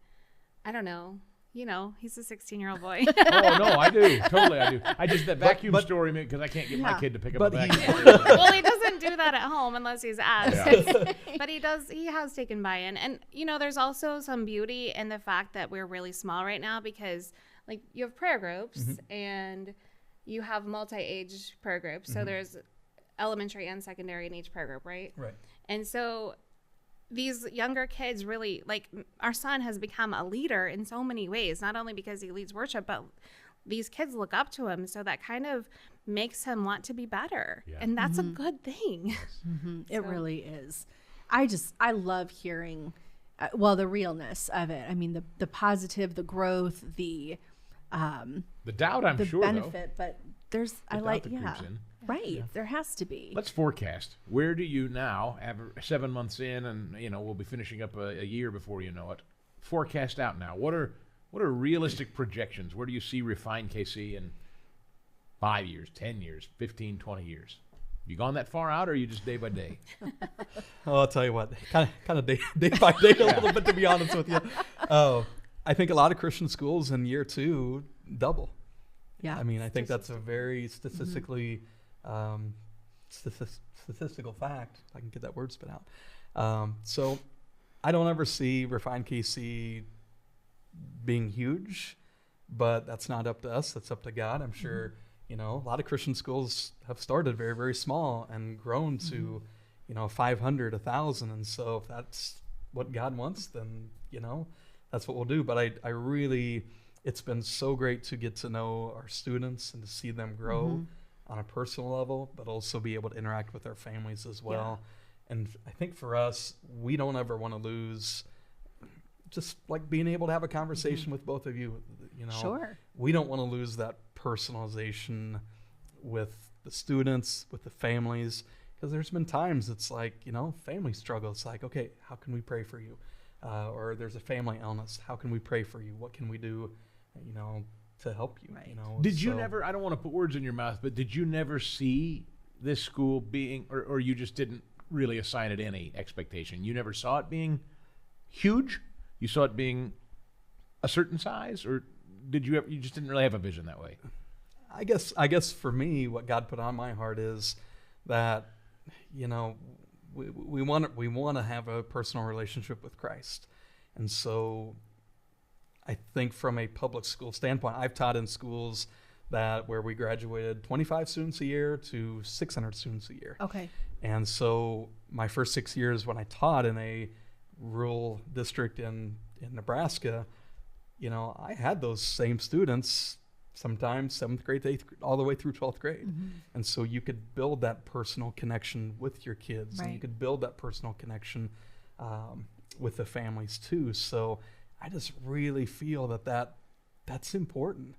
I don't know. You know, he's a 16-year-old boy.
Oh, no, I do. Totally, I do. I just, that vacuum story, because I can't get my kid to pick up a vacuum.
Well, he doesn't do that at home unless he's asked.
Yeah.
But he has taken buy-in. And, you know, there's also some beauty in the fact that we're really small right now, because, like, you have prayer groups and you have multi-age prayer groups. So there's elementary and secondary in each prayer group, right?
Right.
And so these younger kids really, like, our son has become a leader in so many ways, not only because he leads worship, but these kids look up to him. So that kind of makes him want to be better. Yeah. And that's a good thing.
It really is. I love hearing, the realness of it. I mean, the positive, the growth, the
doubt, I'm
the
sure,
benefit, but there's,
the doubt that creeps in.
Right. Yeah. There has to be.
Let's forecast. Where do you now, 7 months in, and you know we'll be finishing up a year before you know it. Forecast out now. What are realistic projections? Where do you see Refine KC in 5 years, 10 years, 15, 20 years? You gone that far out, or are you just day by day?
Oh, I'll tell you what, kind of day by day a little bit, to be honest with you. I think a lot of Christian schools in year 2 double.
Yeah.
I mean, I think that's a very statistically statistical fact. If I can get that word spit out. So I don't ever see Refine KC being huge, but that's not up to us. That's up to God. I'm sure, you know, a lot of Christian schools have started very, very small and grown to, 500, 1,000. And so if that's what God wants, then, that's what we'll do. But I really, it's been so great to get to know our students and to see them grow on a personal level, but also be able to interact with their families as well. Yeah. And I think for us, we don't ever want to lose just like being able to have a conversation with both of you.
Sure.
We don't want to lose that personalization with the students, with the families, because there's been times it's like, family struggle. It's like, okay, how can we pray for you? Or there's a family illness. How can we pray for you? What can we do, to help you?
Right.
Did you never, I don't want to put words in your mouth, but did you never see this school being, or you just didn't really assign it any expectation? You never saw it being huge? You saw it being a certain size, or did you just didn't really have a vision that way?
I guess for me, what God put on my heart is that, you know, we want to have a personal relationship with Christ. And so I think from a public school standpoint, I've taught in schools where we graduated 25 students a year to 600 students a year.
Okay.
And so my first 6 years when I taught in a rural district in Nebraska, you know, I had those same students sometimes 7th grade all the way through 12th grade.
Mm-hmm.
And so you could build that personal connection with your kids, and you could build that personal connection with the families too. So I just really feel that's important,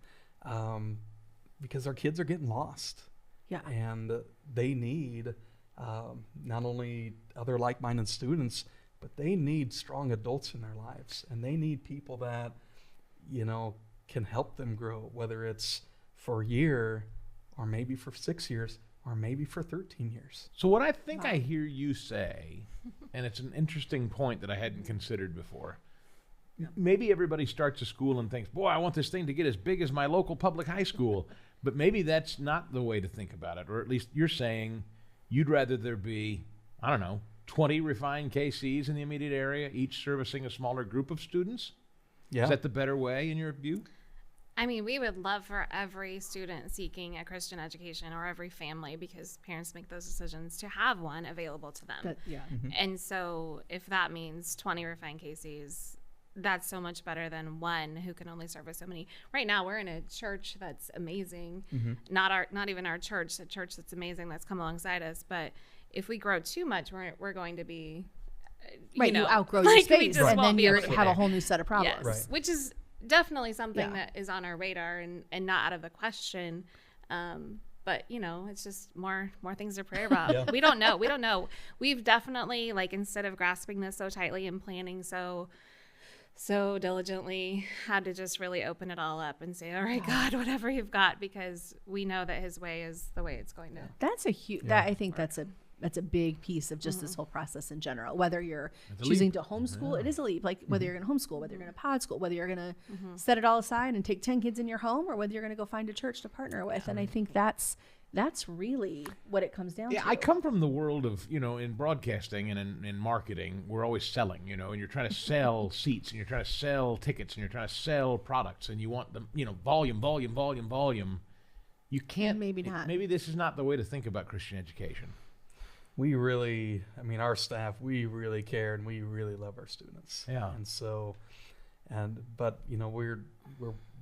because our kids are getting lost.
Yeah.
And they need not only other like-minded students, but they need strong adults in their lives, and they need people that, you know, can help them grow, whether it's for a year or maybe for 6 years or maybe for 13 years.
So what I think I hear you say, and it's an interesting point that I hadn't considered before, maybe everybody starts a school and thinks, boy, I want this thing to get as big as my local public high school. But maybe that's not the way to think about it, or at least you're saying you'd rather there be, I don't know, 20 refined KCs in the immediate area, each servicing a smaller group of students?
Yeah.
Is that the better way in your view?
I mean, we would love for every student seeking a Christian education, or every family, because parents make those decisions, to have one available to them. And so if that means 20 refined KCs, that's so much better than one who can only service so many. Right now, we're in a church that's amazing. Not even our church, a church that's amazing that's come alongside us. But if we grow too much, we're going to be,
you outgrow your space, and then you have a whole new set of problems.
Yes,
Right.
which is definitely something that is on our radar and not out of the question. But you know, it's just more things to pray about.
Yeah.
We don't know. We've definitely, like, instead of grasping this so tightly and planning so diligently, had to just really open it all up and say, all right, God, whatever you've got, because we know that his way is the way it's going to.
That's a huge, I think that's a big piece of just this whole process in general. Whether you're choosing to homeschool, it is a leap. Like whether you're going to homeschool, whether you're going to pod school, whether you're going to set it all aside and take 10 kids in your home, or whether you're going to go find a church to partner with. And I think that's really what it comes down to.
Yeah, I come from the world of, in broadcasting and in marketing, we're always selling, and you're trying to sell seats, and you're trying to sell tickets, and you're trying to sell products, and you want them, volume. You can't.
Maybe not.
Maybe this is not the way to think about Christian education.
We really, our staff, we really care, and we really love our students.
Yeah.
And so, but we're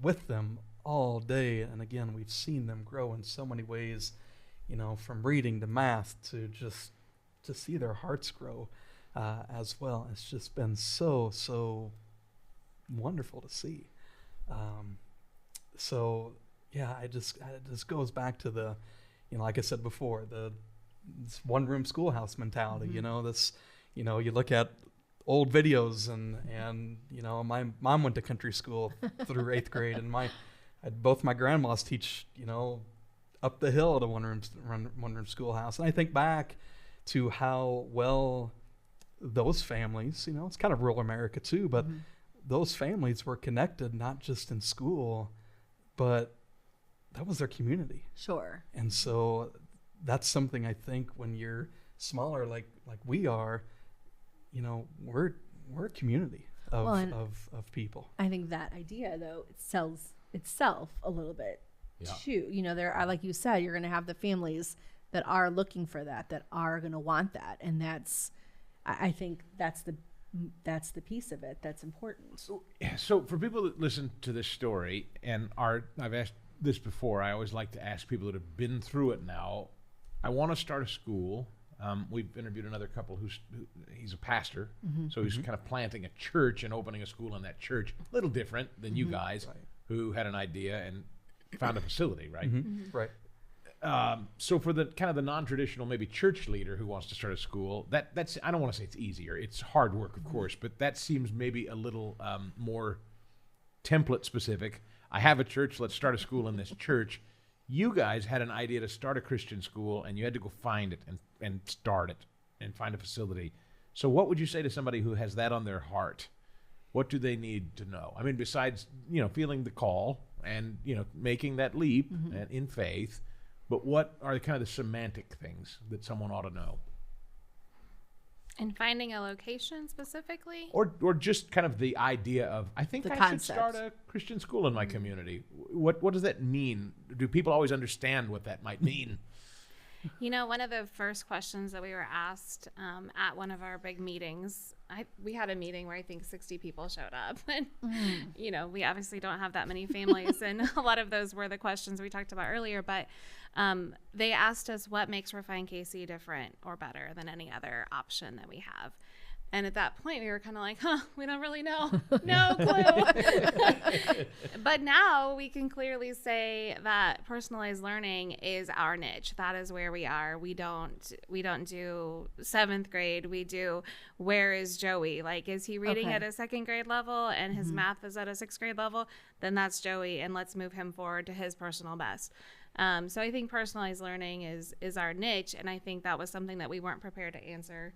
with them all day, and again, we've seen them grow in so many ways, from reading to math to just to see their hearts grow as well. It's just been so wonderful to see. So yeah, it just goes back to the, like I said before, this one-room schoolhouse mentality. You look at old videos, and my mom went to country school through 8th grade, and both my grandmas teach up the hill at a one-room schoolhouse, and I think back to how well those families, it's kind of rural America too, but those families were connected not just in school, but that was their community.
Sure.
And so that's something I think when you're smaller, like we are, we're a community of people.
I think that idea, though, it sells itself a little bit too. There, like you said, you're going to have the families that are looking for that are going to want that, and I think that's the piece of it that's important.
So for people that listen to this story and I've asked this before, I always like to ask people that have been through it now. I want to start a school. We've interviewed another couple he's a pastor, so he's kind of planting a church and opening a school in that church. A little different than you guys, who had an idea and found a facility, right?
Right.
So for the kind of the non-traditional, maybe church leader who wants to start a school, that's I don't want to say it's easier. It's hard work, of course, but that seems maybe a little more template specific. I have a church. Let's start a school in this church. You guys had an idea to start a Christian school, and you had to go find it and start it and find a facility. So what would you say to somebody who has that on their heart? What do they need to know? I mean, besides, feeling the call and, making that leap and in faith, but what are kind of the semantic things that someone ought to know?
And finding a location specifically?
Or just kind of the idea of, I think
The
I
concept.
should start a Christian school in my community. What does that mean? Do people always understand what that might mean?
One of the first questions that we were asked at one of our big meetings, we had a meeting where I think 60 people showed up. And, we obviously don't have that many families. And a lot of those were the questions we talked about earlier. But they asked us what makes Refine KC different or better than any other option that we have. And at that point, we were kind of like, we don't really know. No clue. But now we can clearly say that personalized learning is our niche. That is where we are. We don't do 7th grade. We do, where is Joey? Like, is he reading at a 2nd grade level and his math is at a 6th grade level? Then that's Joey, and let's move him forward to his personal best. So I think personalized learning is our niche, and I think that was something that we weren't prepared to answer.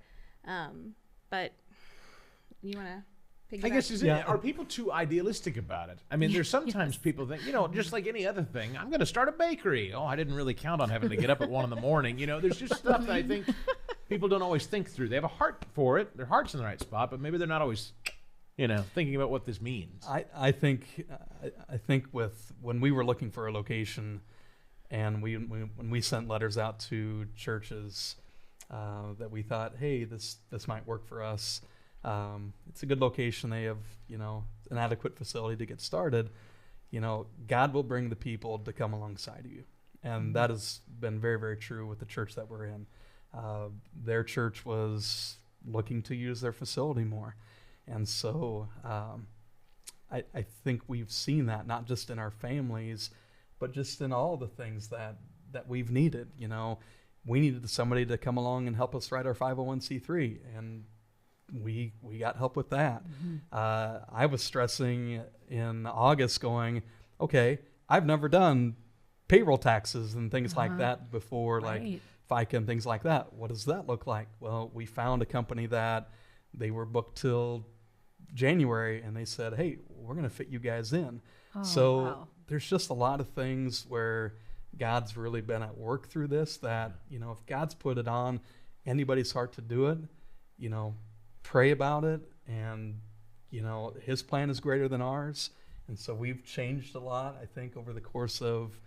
But you want to piggyback?
I guess, are people too idealistic about it? I mean, there's sometimes people think, just like any other thing, I'm going to start a bakery. Oh, I didn't really count on having to get up at 1 a.m. There's just stuff that I think people don't always think through. They have a heart for it. Their heart's in the right spot, but maybe they're not always, thinking about what this means.
I think when we were looking for a location, and when we sent letters out to churches, that we thought, hey, this might work for us. It's a good location. They have, an adequate facility to get started. God will bring the people to come alongside of you. And that has been very, very true with the church that we're in. Their church was looking to use their facility more. And so I think we've seen that, not just in our families, but just in all the things that we've needed. We needed somebody to come along and help us write our 501c3, and we got help with that. I was stressing in August going, okay, I've never done payroll taxes and things like that before, like FICA and things like that. What does that look like? Well, we found a company that they were booked till January, and they said, hey, we're going to fit you guys in. There's just a lot of things where God's really been at work through this, that, if God's put it on anybody's heart to do it, pray about it. And, his plan is greater than ours. And so we've changed a lot, I think, over the course of,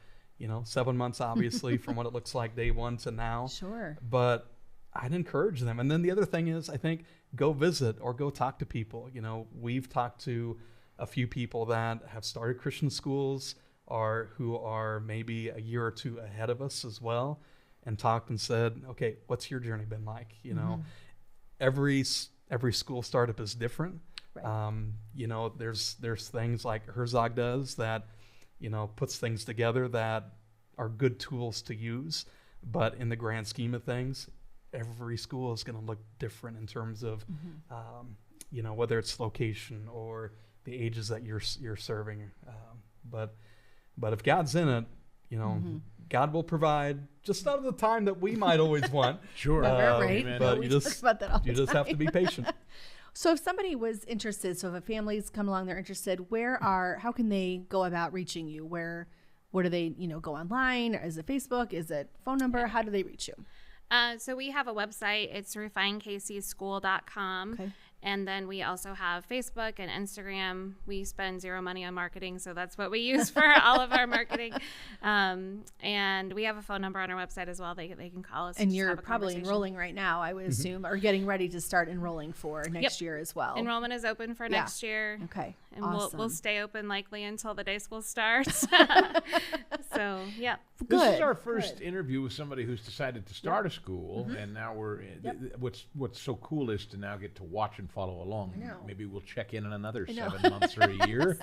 7 months, obviously, from what it looks like day one to now.
Sure.
But I'd encourage them. And then the other thing is, I think, go visit or go talk to people. We've talked to a few people that have started Christian schools, or who are maybe a year or two ahead of us as well, and talked and said, okay, what's your journey been like? Every school startup is different. Right. There's things like Herzog does that, puts things together that are good tools to use. But in the grand scheme of things, every school is going to look different in terms of, whether it's location or the ages that you're serving. But if God's in it, God will provide just out of the time that we might always want.
Sure.
Right.
But
we
you
talk
just
about that all the
have to
time.
be patient.
So if somebody was interested, so if a family's come along, they're interested, how can they go about reaching you? Where do they, go online? Is it Facebook? Is it phone number? How do they reach you?
So we have a website. It's refinekcschool.com.
Okay.
And then we also have Facebook and Instagram. We spend zero money on marketing, so that's what we use for all of our marketing. And we have a phone number on our website as well. They can call us.
And you're probably enrolling right now, I would assume, or getting ready to start enrolling for next year as well.
Enrollment is open for next year.
Okay.
And
awesome.
we'll stay open likely until the day school starts. So, yeah.
This
Good.
is our first interview with somebody who's decided to start a school, and now we're what's so cool is to now get to watch and follow along.
I know.
Maybe we'll check in another 7 months or a year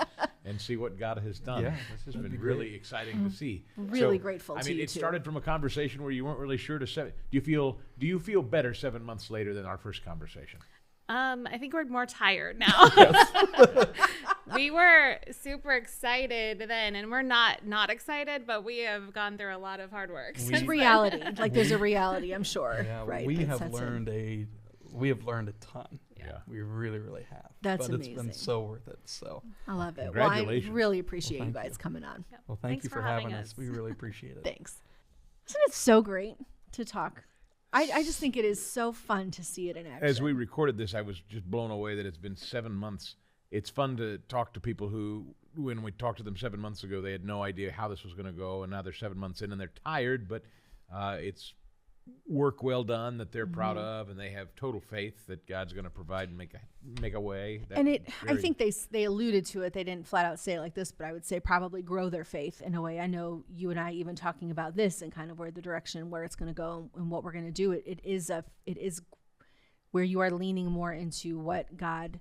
and see what God has done.
Yeah,
this has been really exciting to see.
Really grateful
I
to
mean,
you
it
too.
started from a conversation where you weren't really sure to say. Do you feel better 7 months later than our first conversation?
I think we're more tired now. We were super excited then, and we're not excited, but we have gone through a lot of hard work.
It's reality. Like there's a reality, I'm sure.
Yeah,
right.
we
that
have
sets in.
learned a we have learned a ton.
Yeah.
We really, really have.
That's
but
amazing.
It's been so worth it. So,
I love it. Well, I
Congratulations.
really appreciate
Well,
you
thank
guys coming on.
Yep.
well, thank
Thanks
you for having us. We really appreciate it.
Thanks. Isn't it so great to talk? I just think it is so fun to see it in action.
As we recorded this, I was just blown away that it's been 7 months. It's fun to talk to people who, when we talked to them 7 months ago, they had no idea how this was going to go, and now they're 7 months in and they're tired, but it's work well done that they're proud of, and they have total faith that God's going to provide and make a way.
And I think they alluded to it. They didn't flat out say it like this, but I would say probably grow their faith in a way. I know you and I even talking about this and kind of where the direction where it's going to go and what we're going to do. It is where you are leaning more into what God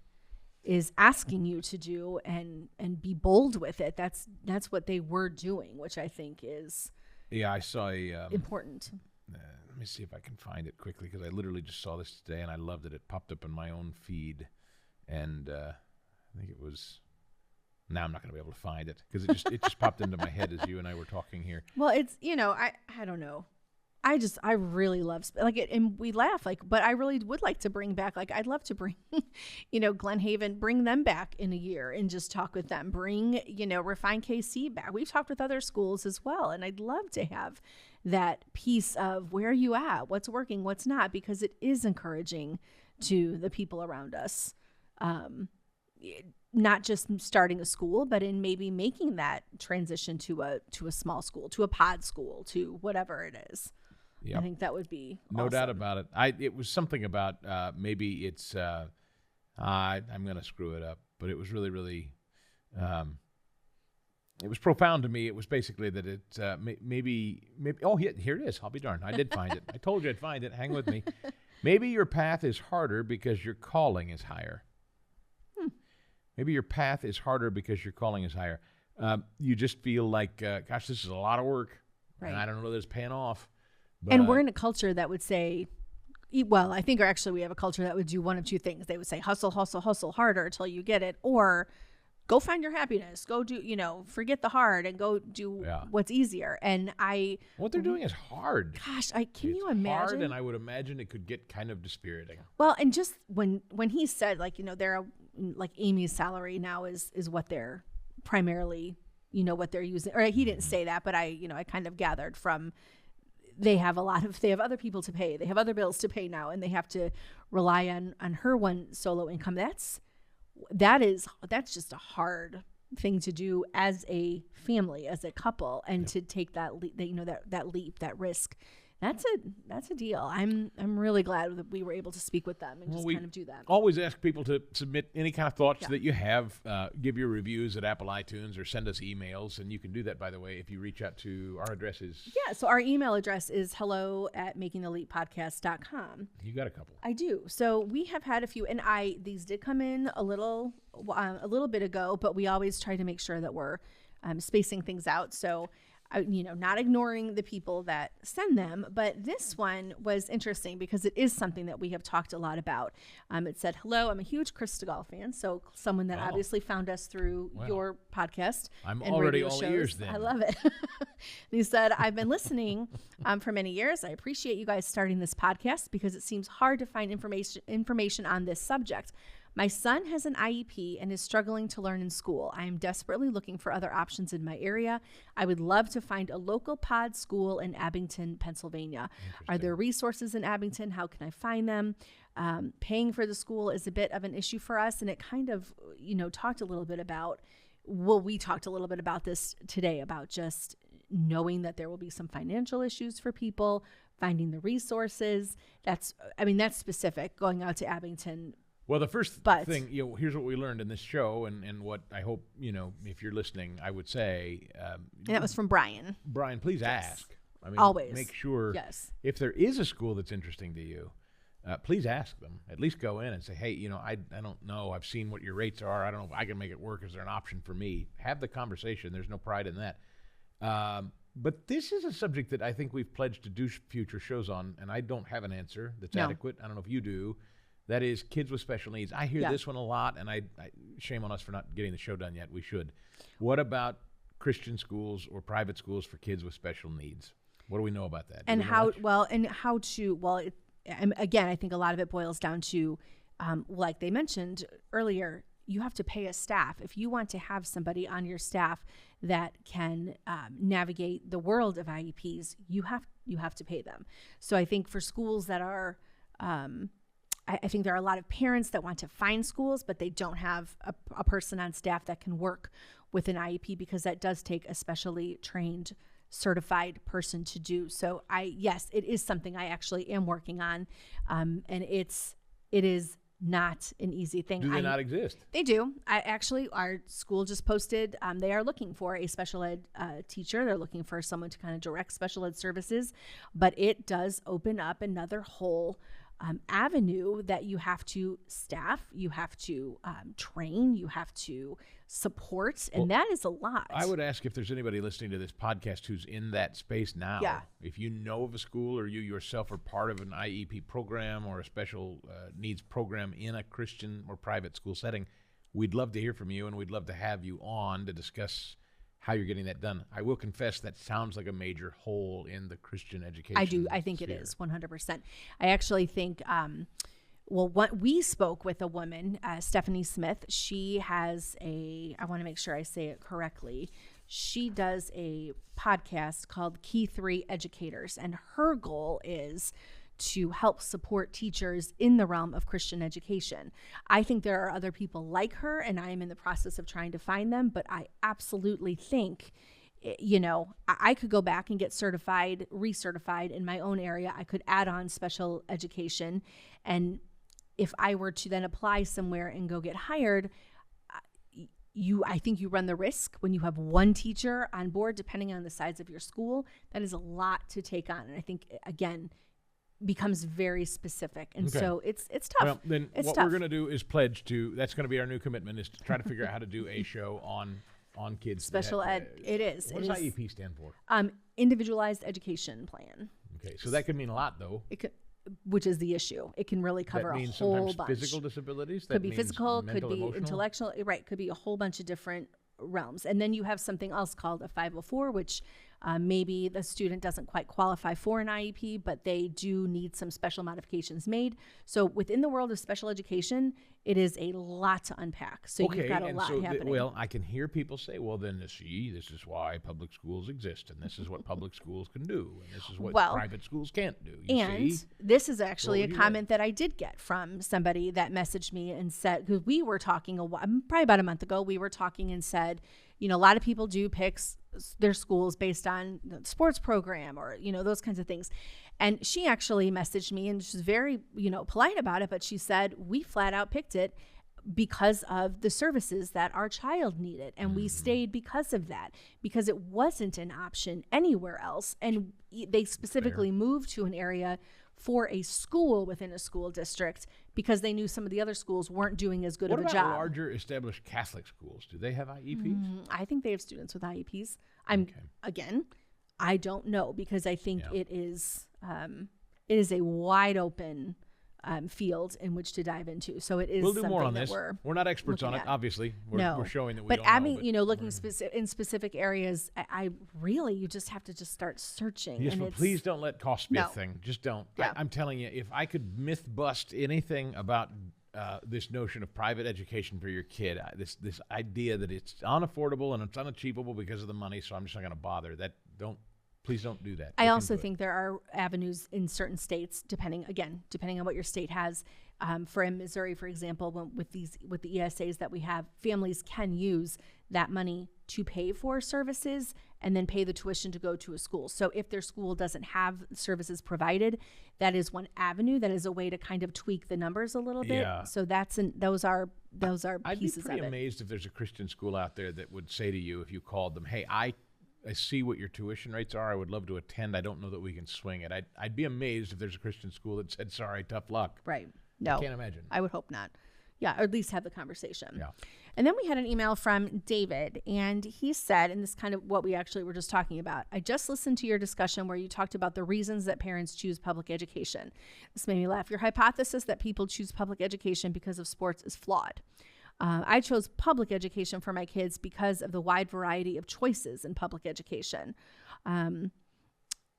is asking you to do and be bold with it. That's what they were doing, which I think is
I saw a
important.
let me see if I can find it quickly, because I literally just saw this today and I loved it. It popped up in my own feed, and I think it was. Now I'm not going to be able to find it because it just popped into my head as you and I were talking here.
Well, it's I don't know. I really love like it, and we laugh but I really would like to bring back I'd love to bring Glen Haven, bring them back in a year and just talk with them. Bring Refine KC back. We've talked with other schools as well, and I'd love to have that piece of where are you at, what's working, what's not, because it is encouraging to the people around us. Not just starting a school, but in maybe making that transition to a small school, to a pod school, to whatever it is.
Yep.
I think that would be
no
awesome.
doubt about it. It was something about maybe it's I'm going to screw it up, but it was really, really it was profound to me. It was basically that it maybe oh here it is. I'll be darned. I did find it. I told you I'd find it. Hang with me. Maybe your path is harder because your calling is higher. Maybe your path is harder because your calling is higher. You just feel like, gosh, this is a lot of work,
Right.
and I don't know that it's paying off.
And we're in a culture that would say, well, I think actually we have a culture that would do one of two things. They would say, hustle, hustle, hustle harder until you get it, or go find your happiness. Go do, forget the hard and go do what's easier. And
what they're doing is hard.
Gosh, can
It's
you imagine?
hard, and I would imagine it could get kind of dispiriting.
Well, and just when he said, they're like Amy's salary now is what they're primarily, what they're using, or he didn't say that, but I kind of gathered from, they have other people to pay. They have other bills to pay now, and they have to rely on her one solo income. That's just a hard thing to do as a family, as a couple, and to take that leap, that risk. That's a deal. I'm really glad that we were able to speak with them and just kind of do that.
Always ask people to submit any kind of thoughts that you have. Give your reviews at Apple iTunes or send us emails, and you can do that, by the way, if you reach out to our addresses.
Yeah, so our email address is hello@makingtheleappodcast.com.
You got a couple.
I do. So we have had a few, and these did come in a little bit ago, but we always try to make sure that we're spacing things out. So not ignoring the people that send them, but this one was interesting because it is something that we have talked a lot about. It said, hello, I'm a huge Chris DeGaulle fan, so someone that obviously found us through your podcast.
I'm
and
already
radio
all
shows.
ears then.
I love it. He said, I've been listening for many years. I appreciate you guys starting this podcast because it seems hard to find information on this subject. My son has an IEP and is struggling to learn in school. I am desperately looking for other options in my area. I would love to find a local pod school in Abington, Pennsylvania. Are there resources in Abington? How can I find them? Paying for the school is a bit of an issue for us, and it kind of, talked a little bit about, we talked a little bit about this today, about just knowing that there will be some financial issues for people, finding the resources. That's specific, going out to Abington.
Well, the first thing, here's what we learned in this show, and what I hope, if you're listening, I would say. And
that was from Brian.
Brian, please ask.
Always.
Make sure if there is a school that's interesting to you, please ask them. At least go in and say, hey, I don't know. I've seen what your rates are. I don't know if I can make it work. Is there an option for me? Have the conversation. There's no pride in that. But this is a subject that I think we've pledged to do future shows on, and I don't have an answer that's adequate. I don't know if you do. That is kids with special needs. I hear this one a lot, and I shame on us for not getting the show done yet. We should. What about Christian schools or private schools for kids with special needs? What do we know about that?
again, I think a lot of it boils down to, like they mentioned earlier, you have to pay a staff. If you want to have somebody on your staff that can navigate the world of IEPs, you have to pay them. So I think for schools that are, I think there are a lot of parents that want to find schools, but they don't have a person on staff that can work with an IEP, because that does take a specially trained, certified person to do. So yes, it is something I actually am working on, and it is not an easy thing.
Do they not exist?
They do. Our school just posted, they are looking for a special ed teacher. They're looking for someone to kind of direct special ed services, but it does open up another whole avenue that you have to staff, you have to train, you have to support, and that is a lot.
I would ask if there's anybody listening to this podcast who's in that space now.
Yeah.
If you know of a school, or you yourself are part of an IEP program or a special needs program in a Christian or private school setting, we'd love to hear from you, and we'd love to have you on to discuss how you're getting that done. I will confess that sounds like a major hole in the Christian education.
I do. I think
sphere.
It is 100%. I actually think, we spoke with a woman, Stephanie Smith. She has I want to make sure I say it correctly. She does a podcast called Key 3 Educators, and her goal is to help support teachers in the realm of Christian education. I think there are other people like her, and I am in the process of trying to find them, but I absolutely think, I could go back and get certified, recertified in my own area. I could add on special education, and if I were to then apply somewhere and go get hired, I think you run the risk when you have one teacher on board, depending on the size of your school. That is a lot to take on, and I think, again, becomes very specific, and so it's tough.
Well, then
it's
what
tough.
we're going to do is pledge to. That's going to be our new commitment: is to try to figure out how to do a show on kids.
Special ed. It is.
What does IEP stand for?
Individualized education plan.
Okay, so that could mean a lot, though.
It could, which is the issue. It can really cover
that
a
means
whole
sometimes
bunch.
Physical disabilities.
Could be
means
physical.
mental,
Could be
emotional?
intellectual. Right. Could be a whole bunch of different realms. And then you have something else called a 504, which maybe the student doesn't quite qualify for an IEP, but they do need some special modifications made. So within the world of special education, it is a lot to unpack. So you've got a lot happening.
Well, I can hear people say, well, then this is why public schools exist, and this is what public schools can do, and this is what private schools can't do.
This is actually a comment that I did get from somebody that messaged me and said, because we were talking probably about a month ago, we were talking and said, a lot of people do pick their schools based on the sports program or, those kinds of things. And she actually messaged me, and she's very, polite about it, but she said, we flat out picked it because of the services that our child needed. And we stayed because of that, because it wasn't an option anywhere else. And they specifically moved to an area for a school within a school district because they knew some of the other schools weren't doing as good of a job.
What about larger established Catholic schools? Do they have IEPs?
I think they have students with IEPs. Again, I don't know, because I think it is a wide open field in which to dive into. So it is.
We'll do
something
more on
that
this. We're not experts on it, obviously. We're showing that we don't know.
Looking in specific areas, I really, you just have to just start searching.
Yes, but please don't let cost be a thing. Just don't.
Yeah.
I'm telling you, if I could myth bust anything about this notion of private education for your kid, this idea that it's unaffordable and it's unachievable because of the money, so I'm just not going to bother. Please don't do that.
I also think there are avenues in certain states, depending on what your state has. For in Missouri, for example, with the ESAs that we have, families can use that money to pay for services and then pay the tuition to go to a school. So if their school doesn't have services provided, that is one avenue. That is a way to kind of tweak the numbers a little bit.
Yeah.
So those are pieces of it.
I'd be pretty amazed if there's a Christian school out there that would say to you, if you called them, hey, I see what your tuition rates are. I would love to attend. I don't know that we can swing it. I'd be amazed if there's a Christian school that said, sorry, tough luck.
Right. No.
I can't imagine.
I would hope not. Yeah, or at least have the conversation.
Yeah.
And then we had an email from David, and he said, and this is kind of what we actually were just talking about, I just listened to your discussion where you talked about the reasons that parents choose public education. This made me laugh. Your hypothesis that people choose public education because of sports is flawed. I chose public education for my kids because of the wide variety of choices in public education.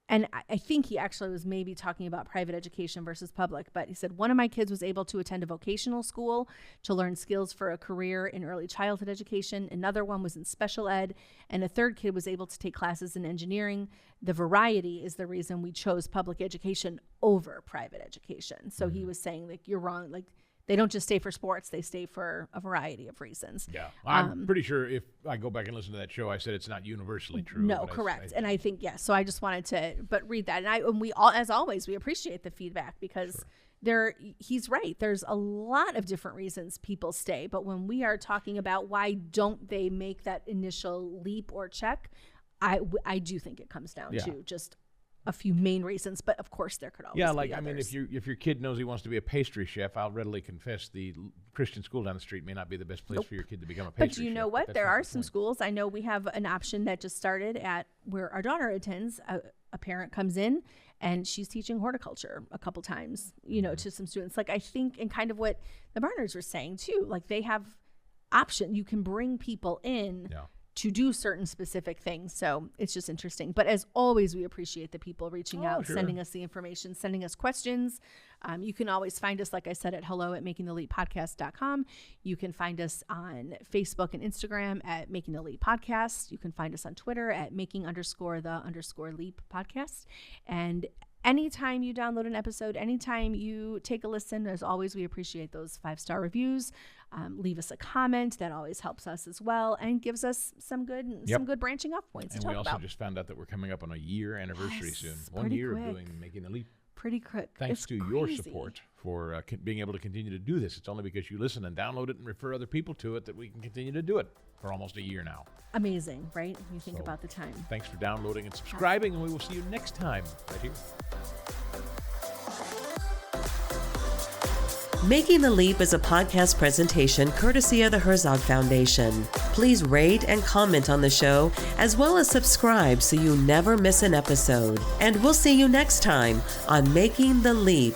and I think he actually was maybe talking about private education versus public, but he said, one of my kids was able to attend a vocational school to learn skills for a career in early childhood education. Another one was in special ed, and a third kid was able to take classes in engineering. The variety is the reason we chose public education over private education. So he was saying, like, you're wrong. Like, they don't just stay for sports, they stay for a variety of reasons.
Yeah. I'm pretty sure if I go back and listen to that show, I said it's not universally true.
No, correct. And I think, yes. So I just wanted to, read that. And we all, as always, we appreciate the feedback because he's right. There's a lot of different reasons people stay. But when we are talking about why don't they make that initial leap or check, I do think it comes down to just a few main reasons, but of course there could always be others.
I mean, if your kid knows he wants to be a pastry chef, I'll readily confess the Christian school down the street may not be the best place for your kid to become a pastry chef.
But you know what? There are some schools. I know we have an option that just started at where our daughter attends. A parent comes in and she's teaching horticulture a couple times, to some students. Like, I think, and kind of what the Barnards were saying too, like they have option. You can bring people in to do certain specific things. So it's just interesting. But as always, we appreciate the people reaching out, sending us the information, sending us questions. You can always find us, like I said, at hello@makingtheleappodcast.com. You can find us on Facebook and Instagram at Making the Leap Podcast. You can find us on Twitter at making_the_leap podcast. And anytime you download an episode, anytime you take a listen, as always, we appreciate those 5-star reviews. Leave us a comment. That always helps us as well and gives us some good branching off points to talk about.
And we also just found out that we're coming up on a year anniversary soon. 1 year of doing Making the Leap.
Pretty quick.
Thanks to your support for being able to continue to do this. It's only because you listen and download it and refer other people to it that we can continue to do it for almost a year now.
Amazing, right? You think about the time.
Thanks for downloading and subscribing, and we will see you next time right here.
Making the Leap is a podcast presentation courtesy of the Herzog Foundation. Please rate and comment on the show, as well as subscribe so you never miss an episode. And we'll see you next time on Making the Leap.